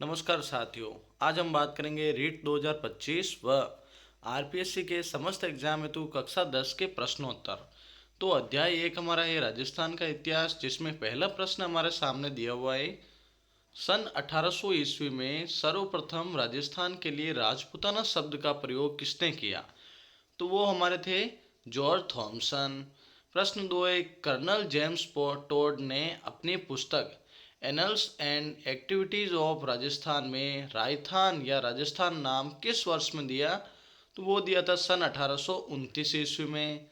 नमस्कार साथियों। आज हम बात करेंगे रीट 2025 व आरपीएससी के समस्त एग्जाम हेतु कक्षा 10 के प्रश्नोत्तर। तो अध्याय एक हमारा है राजस्थान का इतिहास, जिसमें पहला प्रश्न हमारे सामने दिया हुआ है। सन 1800 ईस्वी में सर्वप्रथम राजस्थान के लिए राजपूताना शब्द का प्रयोग किसने किया? तो वो हमारे थे जॉर्ज थॉमसन। प्रश्न दो है, कर्नल जेम्स टोड ने अपनी पुस्तक annuls and activities of Rajasthan में राजस्थान या राजस्थान नाम किस वर्ष में दिया? तो वो दिया था सन 1829 ईस्वी में।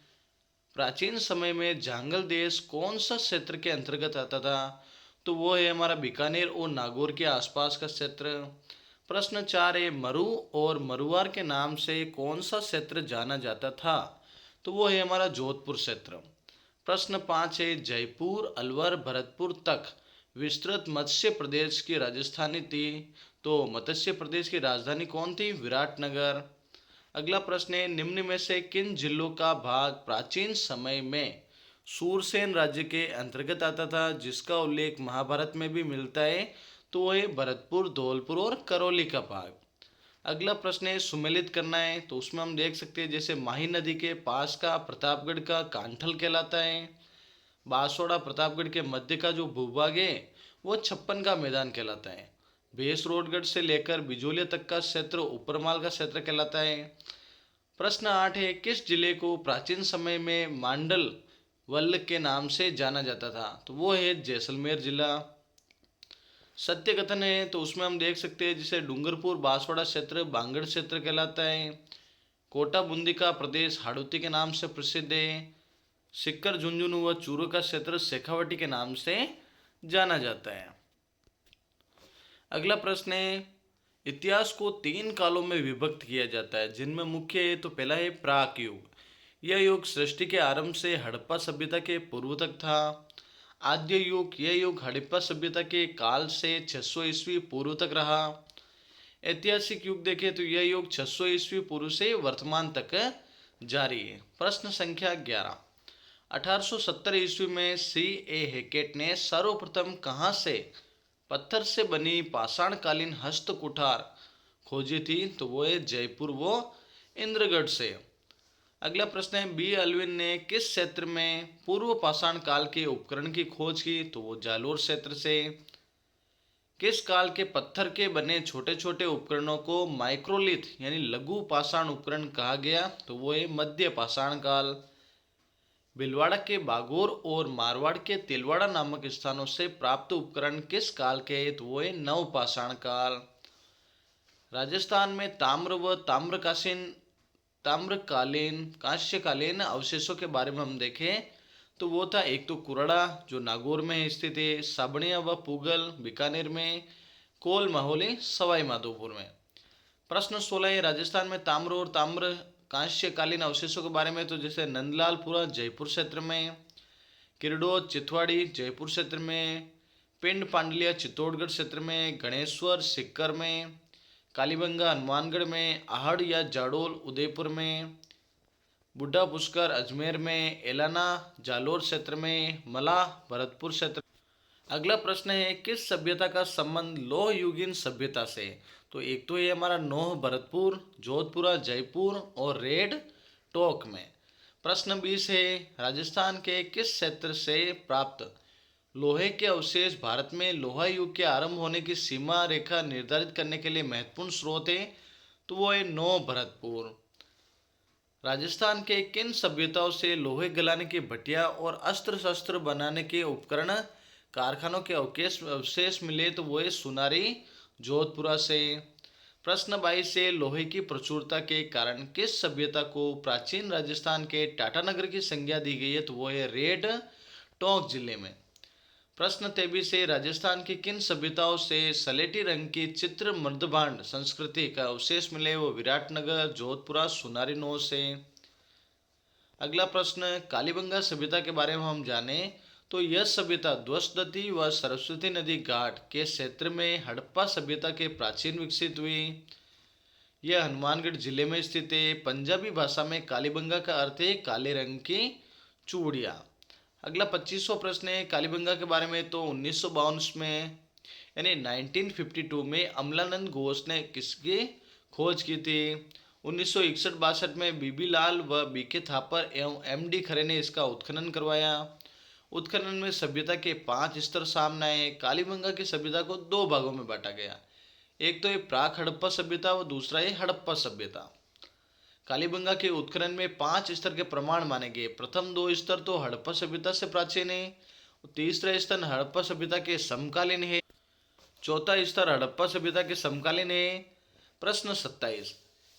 प्राचीन समय में जांगल देश कौन सा क्षेत्र के अंतर्गत आता था? तो वो है हमारा बीकानेर और नागौर के आसपास का क्षेत्र। प्रश्न चार है, मरु और मरुवार के नाम से कौन सा क्षेत्र जाना जाता था? तो वो है हमारा जोधपुर क्षेत्र। प्रश्न पाँच है, जयपुर अलवर भरतपुर तक विस्तृत मत्स्य प्रदेश की राजधानी थी। तो मत्स्य प्रदेश की राजधानी कौन थी? विराटनगर। अगला प्रश्न है, निम्न में से किन जिलों का भाग प्राचीन समय में सूरसेन राज्य के अंतर्गत आता था, जिसका उल्लेख महाभारत में भी मिलता है? तो वह है भरतपुर, धौलपुर और करौली का भाग। अगला प्रश्न है, सुमेलित करना है। तो उसमें हम देख सकते हैं, जैसे माही नदी के पास का प्रतापगढ़ का कांठल कहलाता है। बांसवाड़ा प्रतापगढ़ के मध्य का जो भूभाग है वो छप्पन का मैदान कहलाता है। भेसरोडगढ़ से लेकर बिजोलिया तक का क्षेत्र उपरमाल का क्षेत्र कहलाता है। प्रश्न आठ है, किस जिले को प्राचीन समय में मांडल वल्ल के नाम से जाना जाता था? तो वो है जैसलमेर जिला। सत्य कथन है, तो उसमें हम देख सकते हैं, जिसे डूंगरपुर बांसवाड़ा क्षेत्र बांगड़ क्षेत्र कहलाता है। कोटा बूंदी का प्रदेश हाड़ौती के नाम से प्रसिद्ध है। सिक्कर झुंझुनू व चूरू का क्षेत्र शेखावटी के नाम से जाना जाता है। अगला प्रश्न है, इतिहास को तीन कालों में विभक्त किया जाता है, जिनमें मुख्य है। तो पहला है प्राक युग। यह युग सृष्टि के आरंभ से हड़प्पा सभ्यता के पूर्व तक था। आद्य युग, यह युग हड़प्पा सभ्यता के काल से 600 ईस्वी पूर्व तक रहा। ऐतिहासिक युग देखें तो यह युग 600 ईस्वी पूर्व से वर्तमान तक जारी है। प्रश्न संख्या 11, 1870 ईस्वी में सी ए हैकेट ने सर्वप्रथम कहाँ से पत्थर से बनी पाषाणकालीन हस्त कुठार खोजी थी? तो वो है जयपुर व इंद्रगढ़ से। अगला प्रश्न है, बी अल्विन ने किस क्षेत्र में पूर्व पाषाण काल के उपकरण की खोज की? तो वो जालोर क्षेत्र से। किस काल के पत्थर के बने छोटे छोटे उपकरणों को माइक्रोलिथ यानी लघु पाषाण उपकरण कहा गया? तो वो है मध्य पाषाण काल। भीलवाड़ा के बागोर और मारवाड़ के तिलवाड़ा नामक स्थानों से प्राप्त उपकरण किस काल के हैं? तो वो है नवपाषाण काल। राजस्थान में ताम्र व ताम्रकालीन कांस्यकालीन अवशेषों के बारे में हम देखें तो वो था, एक तो कुरड़ा जो नागौर में स्थित है, साबणिया व पुगल बीकानेर में, कोल माहौली सवाई माधोपुर में। प्रश्न 16 है, राजस्थान में ताम्र और ताम्र कांस्यकालीन अवशेषों के बारे में। तो जैसे नंदलालपुरा जयपुर क्षेत्र में, किरडो चिथवाड़ी जयपुर क्षेत्र में, पिंड पांडलिया चित्तौड़गढ़ क्षेत्र में, गणेश्वर सिक्कर में, कालीबंगा हनुमानगढ़ में, आहड़ या जाडोल उदयपुर में, बुढ़ा पुष्कर अजमेर में, एलाना जालोर क्षेत्र में, मलाह भरतपुर क्षेत्र। अगला प्रश्न है, किस सभ्यता का संबंध लौह युगीन सभ्यता से? तो एक तो ये हमारा नौह भरतपुर, जोधपुरा जयपुर और रेड टोक में। प्रश्न 20 है, राजस्थान के किस क्षेत्र से प्राप्त लोहे के अवशेष भारत में लोहा युग के आरंभ होने की सीमा रेखा निर्धारित करने के लिए महत्वपूर्ण स्रोत है? तो वो है नौ भरतपुर। राजस्थान के किन सभ्यताओं से लोहे गलाने की भट्टियां और अस्त्र शस्त्र बनाने के उपकरण कारखानों के अवशेष मिले? तो वो है सुनारी जोधपुरा से। प्रश्न 22 से, लोहे की प्रचुरता के कारण किस सभ्यता को प्राचीन राजस्थान के टाटानगर की संज्ञा दी गई है? तो वो है रेड टोंक जिले में। प्रश्न 23 से, राजस्थान की किन सभ्यताओं से सलेटी रंग की चित्र मर्दभांड संस्कृति का अवशेष मिले? वो विराटनगर जोधपुरा सुनारी नौ से। अगला प्रश्न, कालीबंगा सभ्यता के बारे में हम जाने तो यह सभ्यता ध्वस्तदती व सरस्वती नदी घाट के क्षेत्र में हड़प्पा सभ्यता के प्राचीन विकसित हुई। यह हनुमानगढ़ जिले में स्थित है। पंजाबी भाषा में कालीबंगा का अर्थ है काले रंग की चूड़ियाँ। अगला 25वां प्रश्न है कालीबंगा के बारे में। तो 1952 में यानी 1952 में अमलानंद घोष ने किसकी खोज की थी? 1961-62 में बीबी लाल व बीके थापर एवं एमडी खरे ने इसका उत्खनन करवाया। उत्खनन में सभ्यता के 5 स्तर सामने आए। कालीबंगा की सभ्यता को 2 भागों में बांटा गया। एक तो ये प्राक हड़प्पा सभ्यता व दूसरा ये हड़प्पा सभ्यता। कालीबंगा के उत्खनन में 5 स्तर के प्रमाण माने गए। प्रथम 2 स्तर तो हड़प्पा सभ्यता से प्राचीन है। तीसरा स्तर हड़प्पा सभ्यता के समकालीन है। चौथा स्तर हड़प्पा सभ्यता के समकालीन है। प्रश्न 27,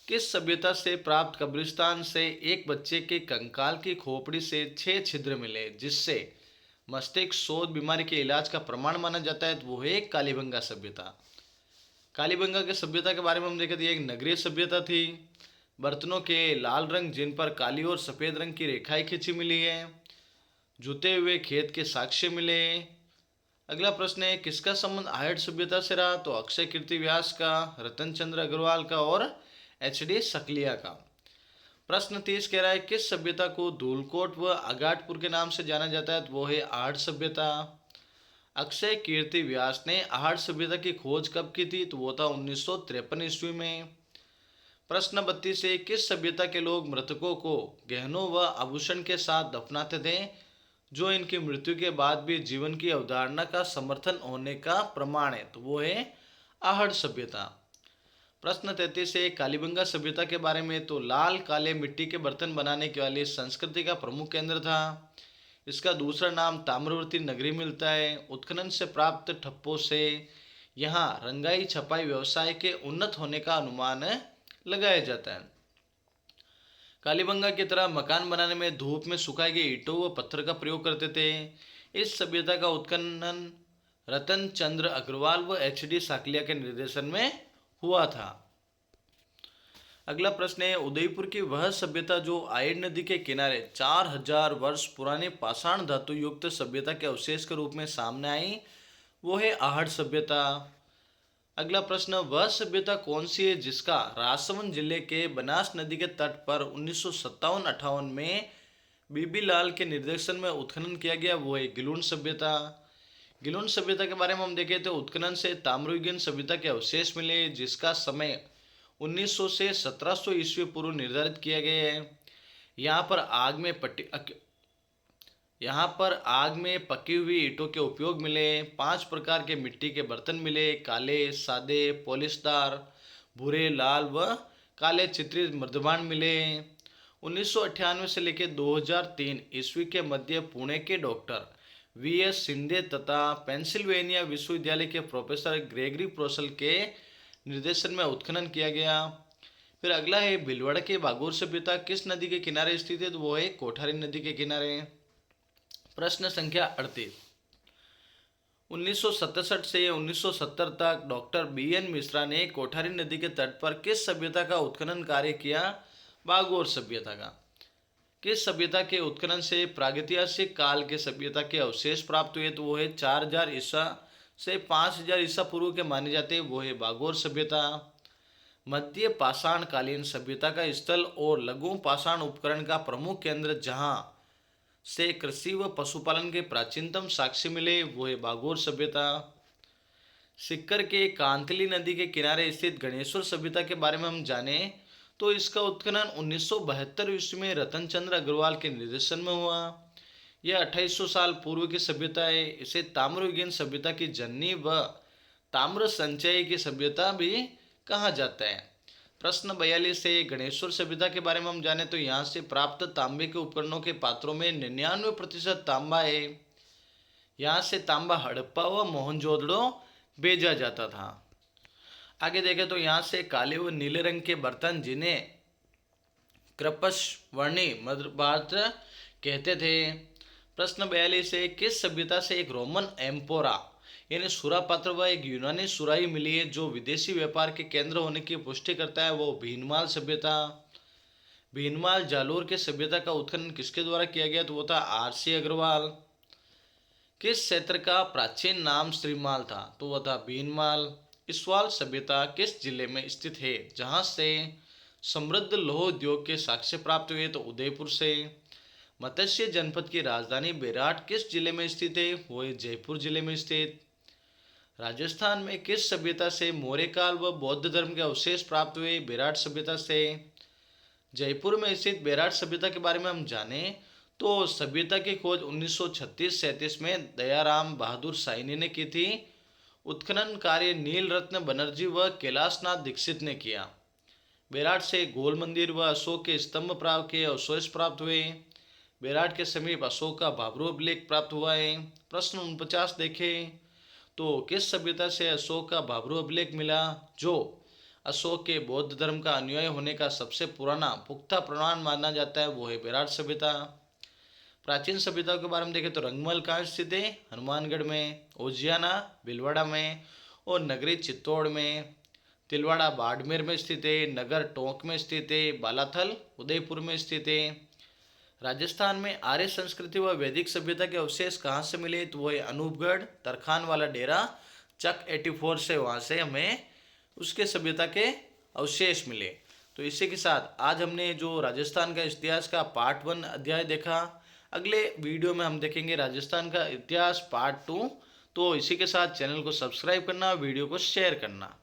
किस सभ्यता से प्राप्त कब्रिस्तान से एक बच्चे के कंकाल की खोपड़ी से 6 छिद्र मिले जिससे मस्तिष्क शोथ बीमारी के इलाज का प्रमाण माना जाता है? तो वो है कालीबंगा सभ्यता। कालीबंगा के सभ्यता के बारे में हम देखें तो एक नगरीय सभ्यता थी। बर्तनों के लाल रंग जिन पर काली और सफ़ेद रंग की रेखाएं खींची मिली है। जुते हुए खेत के साक्ष्य मिले। अगला प्रश्न है, किसका संबंध आहट सभ्यता से रहा? तो अक्षय कीर्ति व्यास का, रतन चंद्र अग्रवाल का और एच.डी. सकलिया का। प्रश्न 30 कह रहा है, किस सभ्यता को धूलकोट व अगाटपुर के नाम से जाना जाता है? तो वो है आहट सभ्यता। अक्षय कीर्ति व्यास ने आहट सभ्यता की खोज कब की थी? तो वो था 1953 ईस्वी में। प्रश्न 32 से, किस सभ्यता के लोग मृतकों को गहनों व आभूषण के साथ दफनाते थे जो इनकी मृत्यु के बाद भी जीवन की अवधारणा का समर्थन होने का प्रमाण है? तो वो है आहट सभ्यता। प्रश्न 33 से, कालीबंगा सभ्यता के बारे में। तो लाल काले मिट्टी के बर्तन बनाने के वाली संस्कृति का प्रमुख केंद्र था। इसका दूसरा नाम ताम्रवर्ती नगरी मिलता है। उत्खनन से प्राप्त ठप्पों से यहाँ रंगाई छपाई व्यवसाय के उन्नत होने का अनुमान लगाया जाता है। कालीबंगा की तरह मकान बनाने में धूप में सुखाई गई ईंटों व पत्थर का प्रयोग करते थे। इस सभ्यता का उत्खनन रतन चंद्र अग्रवाल व एच.डी. साकलिया के निर्देशन में हुआ था। अगला प्रश्न है, उदयपुर की वह सभ्यता जो आयड़ नदी के किनारे 4000 वर्ष पुराने पाषाण धातु युक्त सभ्यता के अवशेष के रूप में सामने आई, वो है आहट सभ्यता। अगला प्रश्न, वह सभ्यता कौन सी है जिसका राजसमंद जिले के बनास नदी के तट पर 1957-58 में बीबी लाल के निर्देशन में उत्खनन किया गया? वो है गिलुन सभ्यता। गिलुन सभ्यता के बारे में हम देखें तो उत्खनन से ताम्रयुगीन सभ्यता के अवशेष मिले जिसका समय 1900 से 1700 ईस्वी पूर्व निर्धारित किया गया है। यहाँ पर आग में पकी हुई ईंटों के उपयोग मिले। 5 प्रकार के मिट्टी के बर्तन मिले, काले, सादे, पॉलिशदार, भूरे, लाल व काले चित्रित मृदभांड मिले। 1998 से लेकर 2003 ईस्वी के मध्य पुणे के डॉक्टर वी.एस. शिंदे तथा पेंसिल्वेनिया विश्वविद्यालय के प्रोफेसर ग्रेगरी प्रोसल के निर्देशन में उत्खनन किया गया। फिर अगला है, भीलवाड़ा के बागोर सभ्यता किस नदी के किनारे स्थित है? तो वो है कोठारी नदी के किनारे। प्रश्न संख्या 38, 1967 से 1970 तक डॉक्टर बी.एन. मिश्रा ने कोठारी नदी के तट पर किस सभ्यता का उत्खनन कार्य किया? बागोर सभ्यता का। किस सभ्यता के उत्खनन से प्रागैतिहासिक काल के सभ्यता के अवशेष प्राप्त हुए? तो वो है 4000 ईसा से 5000 ईसा पूर्व के माने जाते हैं, वो है बागोर सभ्यता। मध्य पाषाण कालीन सभ्यता का स्थल और लघु पाषाण उपकरण का प्रमुख केंद्र जहाँ से कृषि व पशुपालन के प्राचीनतम साक्ष्य मिले, वो है बागोर सभ्यता। सिक्कर के कांतली नदी के किनारे स्थित गणेश्वर सभ्यता के बारे में हम जाने तो इसका उत्खनन 1972 ईस्वी में रतन चंद्र अग्रवाल के निर्देशन में हुआ। यह 2800 साल पूर्व की सभ्यता है। इसे ताम्रयुगीन सभ्यता की जननी व ताम्र संचय की सभ्यता भी कहा जाता है। प्रश्न 42 से, गणेश्वर सभ्यता के बारे में हम जाने तो यहाँ से प्राप्त तांबे के उपकरणों के पात्रों में 99% तांबा है। यहाँ से तांबा हड़प्पा व मोहनजोदड़ो भेजा जाता था। आगे देखें तो यहाँ से काले व नीले रंग के बर्तन जिन्हें कृपशवर्णी मध्यभारत कहते थे। प्रश्न 42 से, किस सभ्यता से एक रोमन एम्पोरा यानी सुरा पात्र व एक यूनानी सुराही मिली है जो विदेशी व्यापार के केंद्र होने की पुष्टि करता है? वो भीनमाल सभ्यता। भीनमाल जालोर के सभ्यता का उत्खनन किसके द्वारा किया गया? तो वो था आर.सी. अग्रवाल। किस क्षेत्र का प्राचीन नाम श्रीमाल था? तो वह था भीनमाल। इसवाल सभ्यता किस जिले में स्थित है जहाँ से समृद्ध लौह उद्योग के साक्ष्य प्राप्त हुए? तो उदयपुर से। मत्स्य जनपद की राजधानी बेराट किस जिले में स्थित है? वो है जयपुर जिले में स्थित। राजस्थान में किस सभ्यता से मौर्य काल व बौद्ध धर्म के अवशेष प्राप्त हुए? बेराट सभ्यता से। जयपुर में स्थित बेराट सभ्यता के बारे में हम जाने तो सभ्यता की खोज 1936-37 में दयाराम बहादुर साइनी ने की थी। उत्खनन कार्य नील रत्न बनर्जी व कैलाशनाथ दीक्षित ने किया। बेराट से गोल मंदिर व अशोक के स्तंभ प्राप्त के अवशेष प्राप्त हुए। बेराट के समीप अशोक का भाब्रू अभिलेख प्राप्त हुआ है। प्रश्न 49 देखें तो किस सभ्यता से अशोक का भाब्रू अभिलेख मिला? जो अशोक के बौद्ध धर्म का अनुयायी होने का सबसे पुराना पुख्ता प्रमाण माना जाता है वो है बेराट सभ्यता। प्राचीन सभ्यताओं के बारे में देखें तो रंगमहल कहाँ स्थित है? हनुमानगढ़ में। ओजियाना भीलवाड़ा में और नगरी चित्तौड़ में। तिलवाड़ा बाड़मेर में स्थित है। नगर टोंक में स्थित है। बालाथल उदयपुर में स्थित है। राजस्थान में आर्य संस्कृति व वैदिक सभ्यता के अवशेष कहाँ से मिले? तो वो है अनूपगढ़, तरखान वाला डेरा, चक 84 से वहाँ से हमें उसके सभ्यता के अवशेष मिले। तो इसी के साथ आज हमने जो राजस्थान का इतिहास का पार्ट 1 अध्याय देखा। अगले वीडियो में हम देखेंगे राजस्थान का इतिहास पार्ट 2। तो इसी के साथ चैनल को सब्सक्राइब करना, वीडियो को शेयर करना।